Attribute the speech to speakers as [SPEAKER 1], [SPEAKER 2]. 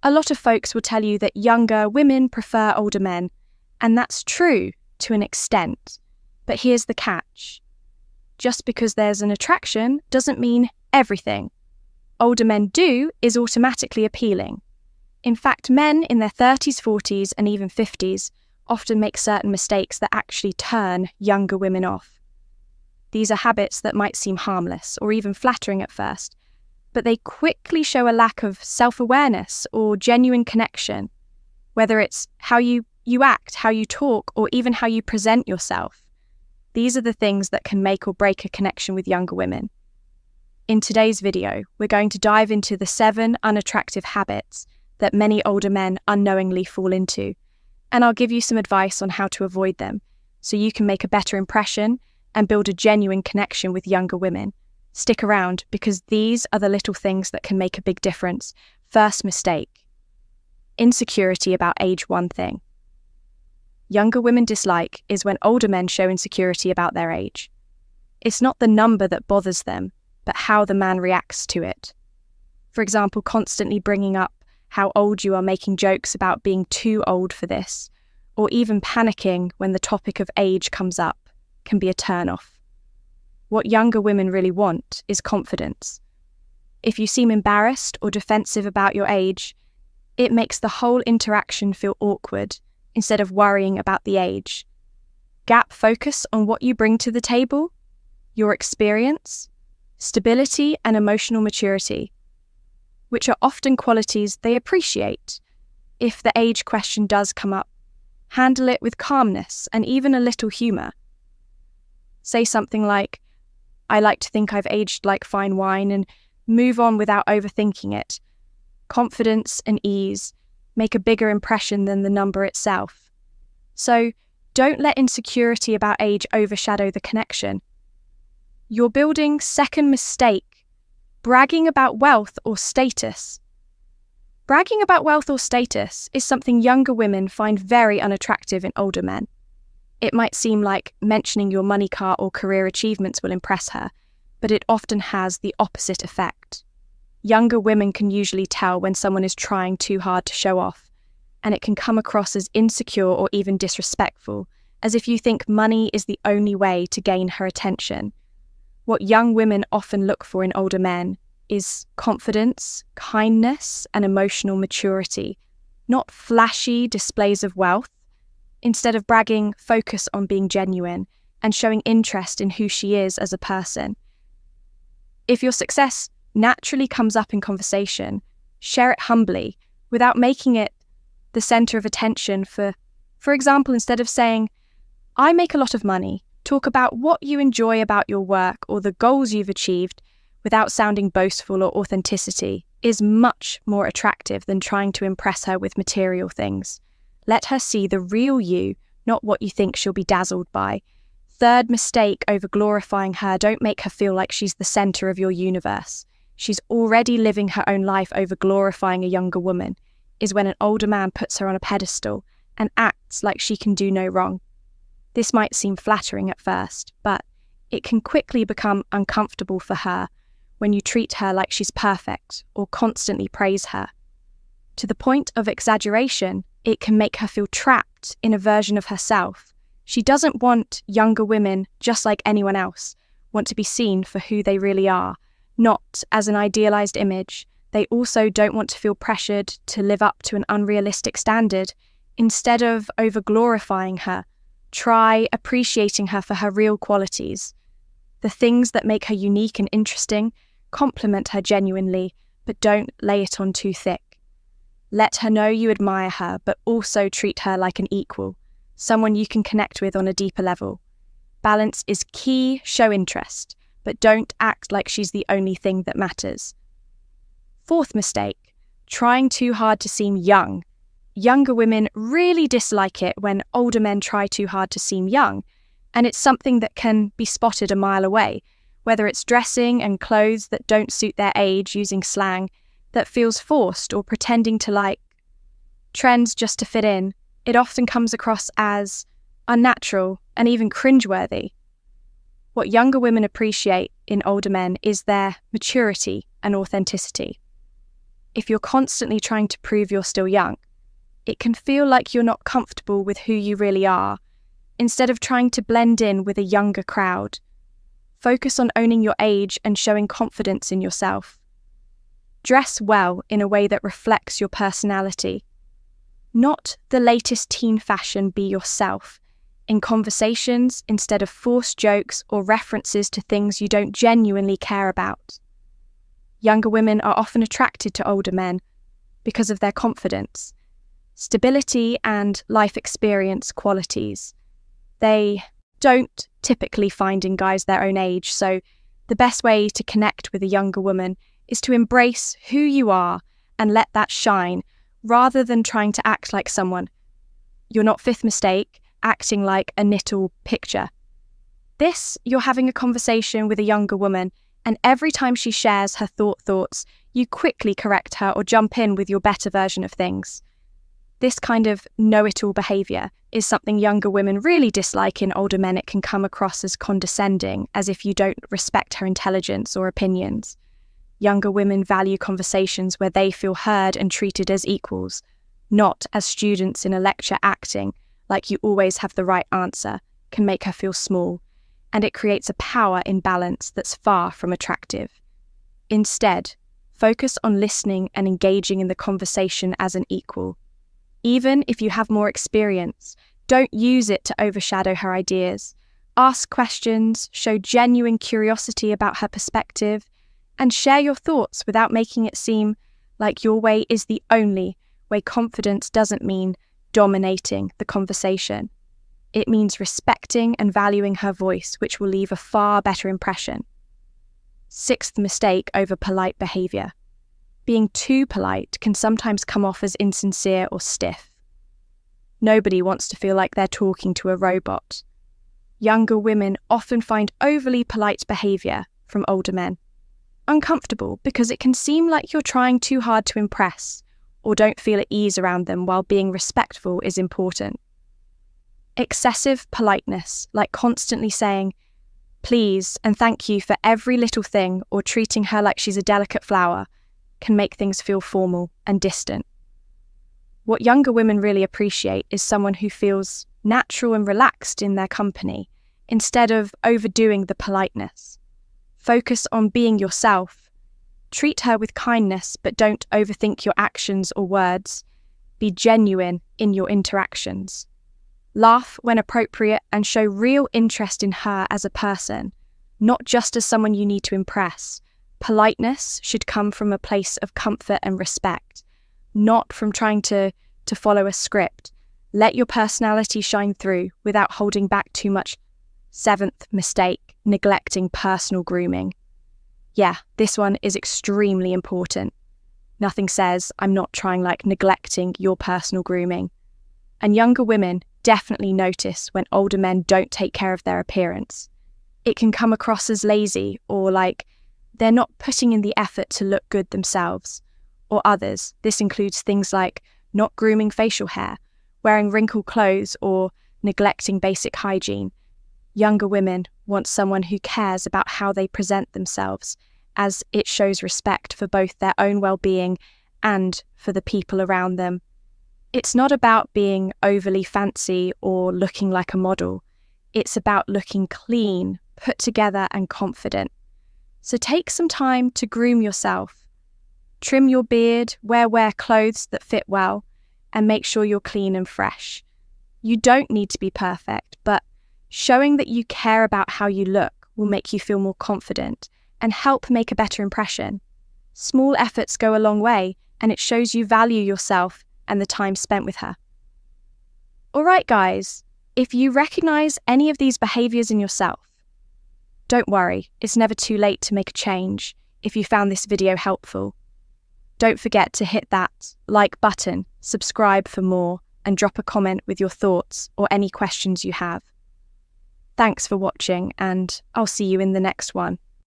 [SPEAKER 1] A lot of folks will tell you that younger women prefer older men, and that's true to an extent. But here's the catch. Just because there's an attraction doesn't mean everything older men do is automatically appealing. In fact, men in their 30s, 40s, and even 50s often make certain mistakes that actually turn younger women off. These are habits that might seem harmless or even flattering at first, but they quickly show a lack of self-awareness or genuine connection, whether it's how you act, how you talk, or even how you present yourself. These are the things that can make or break a connection with younger women. In today's video, we're going to dive into the 7 unattractive habits that many older men unknowingly fall into, and I'll give you some advice on how to avoid them so you can make a better impression and build a genuine connection with younger women. Stick around because these are the little things that can make a big difference. First mistake. Insecurity about age. One thing younger women dislike is when older men show insecurity about their age. It's not the number that bothers them, but how the man reacts to it. For example, constantly bringing up how old you are, making jokes about being too old for this, or even panicking when the topic of age comes up can be a turn-off. What younger women really want is confidence. If you seem embarrassed or defensive about your age, it makes the whole interaction feel awkward instead of worrying about the age. Focus on what you bring to the table, your experience, stability, and emotional maturity, which are often qualities they appreciate. If the age question does come up, handle it with calmness and even a little humour. Say something like, "I like to think I've aged like fine wine," and move on without overthinking it. Confidence and ease make a bigger impression than the number itself. So don't let insecurity about age overshadow the connection. You're building. Second mistake, bragging about wealth or status. Bragging about wealth or status is something younger women find very unattractive in older men. It might seem like mentioning your money car or career achievements will impress her, but it often has the opposite effect. Younger women can usually tell when someone is trying too hard to show off, and it can come across as insecure or even disrespectful, as if you think money is the only way to gain her attention. What young women often look for in older men is confidence, kindness, and emotional maturity, not flashy displays of wealth. Instead of bragging, focus on being genuine and showing interest in who she is as a person. If your success naturally comes up in conversation, share it humbly without making it the center of attention. For example, instead of saying, "I make a lot of money," talk about what you enjoy about your work or the goals you've achieved without sounding boastful or authenticity is much more attractive than trying to impress her with material things. Let her see the real you, not what you think she'll be dazzled by. Third mistake, over glorifying her. Don't make her feel like she's the center of your universe. She's already living her own life. Over glorifying a younger woman is when an older man puts her on a pedestal and acts like she can do no wrong. This might seem flattering at first, but it can quickly become uncomfortable for her when you treat her like she's perfect or constantly praise her. To the point of exaggeration, it can make her feel trapped in a version of herself. She doesn't want younger women, just like anyone else, want to be seen for who they really are, not as an idealized image. They also don't want to feel pressured to live up to an unrealistic standard. Instead of over-glorifying her, try appreciating her for her real qualities. The things that make her unique and interesting, compliment her genuinely, but don't lay it on too thick. Let her know you admire her, but also treat her like an equal, someone you can connect with on a deeper level. Balance is key. Show interest, but don't act like she's the only thing that matters. Fourth mistake, trying too hard to seem young. Younger women really dislike it when older men try too hard to seem young, and it's something that can be spotted a mile away, whether it's dressing and clothes that don't suit their age, using slang that feels forced, or pretending to like trends just to fit in. It often comes across as unnatural and even cringeworthy. What younger women appreciate in older men is their maturity and authenticity. if you're constantly trying to prove you're still young, it can feel like you're not comfortable with who you really are. Instead of trying to blend in with a younger crowd, focus on owning your age and showing confidence in yourself. Dress well in a way that reflects your personality. Not the latest teen fashion, be yourself. In conversations, instead of forced jokes or references to things you don't genuinely care about. Younger women are often attracted to older men because of their confidence, stability, and life experience qualities. They don't typically find in guys their own age, so the best way to connect with a younger woman is to embrace who you are and let that shine, rather than trying to act like someone. You're not fifth mistake, acting like a knittle picture. You're having a conversation with a younger woman, and every time she shares her thoughts, you quickly correct her or jump in with your better version of things. This kind of know-it-all behaviour is something younger women really dislike in older men. It can come across as condescending, as if you don't respect her intelligence or opinions. Younger women value conversations where they feel heard and treated as equals, not as students in a lecture acting like you always have the right answer, can make her feel small, and it creates a power imbalance that's far from attractive. Instead, focus on listening and engaging in the conversation as an equal. Even if you have more experience, don't use it to overshadow her ideas. Ask questions, show genuine curiosity about her perspective, and share your thoughts without making it seem like your way is the only way. Confidence doesn't mean dominating the conversation. It means respecting and valuing her voice, which will leave a far better impression. Sixth mistake over polite behaviour. Being too polite can sometimes come off as insincere or stiff. Nobody wants to feel like they're talking to a robot. Younger women often find overly polite behaviour from older men uncomfortable because it can seem like you're trying too hard to impress or don't feel at ease around them, while being respectful is important. Excessive politeness, like constantly saying please and thank you for every little thing or treating her like she's a delicate flower, can make things feel formal and distant. What younger women really appreciate is someone who feels natural and relaxed in their company, instead of overdoing the politeness. Focus on being yourself. Treat her with kindness, but don't overthink your actions or words. Be genuine in your interactions. Laugh when appropriate and show real interest in her as a person, not just as someone you need to impress. Politeness should come from a place of comfort and respect, not from trying to follow a script. Let your personality shine through without holding back too much. Seventh mistake, neglecting personal grooming. Yeah, this one is extremely important. Nothing says I'm not trying like neglecting your personal grooming. And younger women definitely notice when older men don't take care of their appearance. It can come across as lazy or like they're not putting in the effort to look good themselves or others. This includes things like not grooming facial hair, wearing wrinkled clothes, or neglecting basic hygiene. Younger women want someone who cares about how they present themselves, as it shows respect for both their own well-being and for the people around them. It's not about being overly fancy or looking like a model. It's about looking clean, put together, and confident. So take some time to groom yourself. Trim your beard, wear clothes that fit well, and make sure you're clean and fresh. You don't need to be perfect, but showing that you care about how you look will make you feel more confident and help make a better impression. Small efforts go a long way, and it shows you value yourself and the time spent with her. Alright guys, if you recognise any of these behaviours in yourself, don't worry, it's never too late to make a change if you found this video helpful. Don't forget to hit that like button, subscribe for more, and drop a comment with your thoughts or any questions you have. Thanks for watching, and I'll see you in the next one.